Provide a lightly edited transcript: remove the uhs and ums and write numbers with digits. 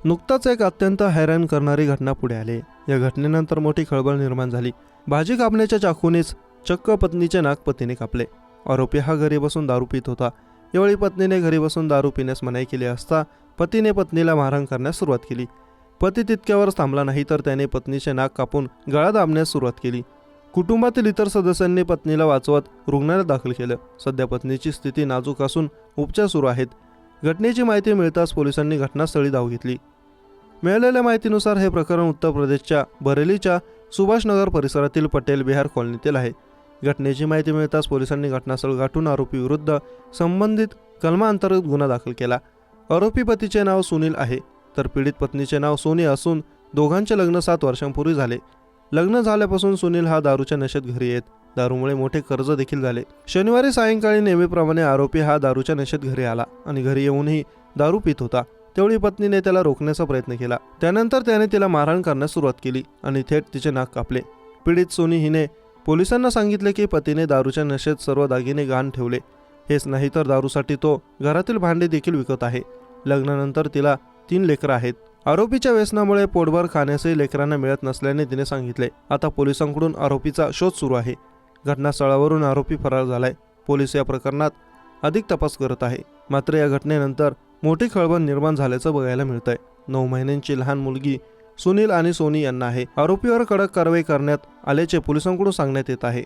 नुकताच एक अत्यंत हैराण करणारी घटना पुढे आली। या घटनेनंतर मोठी खळबळ निर्माण झाली। भाजी कापण्याच्या चाकूनेच चक्क पत्नीचे नाक पतीने कापले। आरोपी हा घरी बसून दारू पित होता। यावेळी पत्नीने घरी बसून दारू पिण्यास मनाई केली असता पतीने पत्नीला मारहाण करण्यास सुरुवात केली। पती तितक्यावर थांबला नाही तर त्याने पत्नीचे नाक कापून गळा दाबण्यास सुरुवात केली। कुटुंबातील इतर सदस्यांनी पत्नीला वाचवत रुग्णालयात दाखल केलं। सध्या पत्नीची स्थिती नाजूक असून उपचार सुरू आहेत। घटनेची माहिती मिळताच पोलिसांनी घटनास्थळी धाव घेतली। मिळालेल्या माहितीनुसार हे प्रकरण उत्तर प्रदेशच्या बरेलीच्या सुभाषनगर परिसरातील पटेल बिहार कॉलनीतील आहे। घटनेची माहिती मिळताच पोलिसांनी घटनास्थळ गाठून आरोपी विरुद्ध संबंधित कलमांतर्गत गुन्हा दाखल केला। आरोपी पतीचे नाव सुनील आहे तर पीडित पत्नीचे नाव सोनी असून दोघांचे लग्न 7 वर्षांपूर्वी झाले। लग्न झाल्यापासून सुनील हा दारूच्या नशेत घरी येत। दारूमुळे मोठे कर्ज देखील झाले। शनिवारी सायंकाळी नेहमीप्रमाणे आरोपी हा दारूच्या नशेत घरी आला आणि घरी येऊनही दारू पित होता। त्यावेळी पत्नीने त्याला रोखण्याचा प्रयत्न केला। त्यानंतर त्याने तिला मारहाण करण्यास सुरुवात केली आणि थेट तिचे नाक कापले। पीडित सोनी हिने पोलिसांना सांगितले की पतीने दारूच्या नशेत सर्व दागिने गहाण ठेवले। हेच नाही तर दारूसाठी तो घरातील भांडे देखील विकत आहे। लग्नानंतर तिला 3 लेकरं आहेत। आरोपीच्या व्यसनामुळे पोटभर खाण्यासही लेकरांना मिळत नसल्याने तिने सांगितले। आता पोलिसांकडून आरोपीचा शोध सुरू आहे। घटनास्थळावरून आरोपी फरार झालाय। पोलीस या प्रकरणात अधिक तपास करत आहे। मात्र या घटनेनंतर मोठी खळबळ निर्माण झाल्याचं बघायला मिळतंय। 9 महिन्यांची लहान मुलगी सुनील आणि सोनी यांना आहे। आरोपीवर कडक कारवाई करण्यात आल्याचे पोलिसांकडून सांगण्यात येत आहे।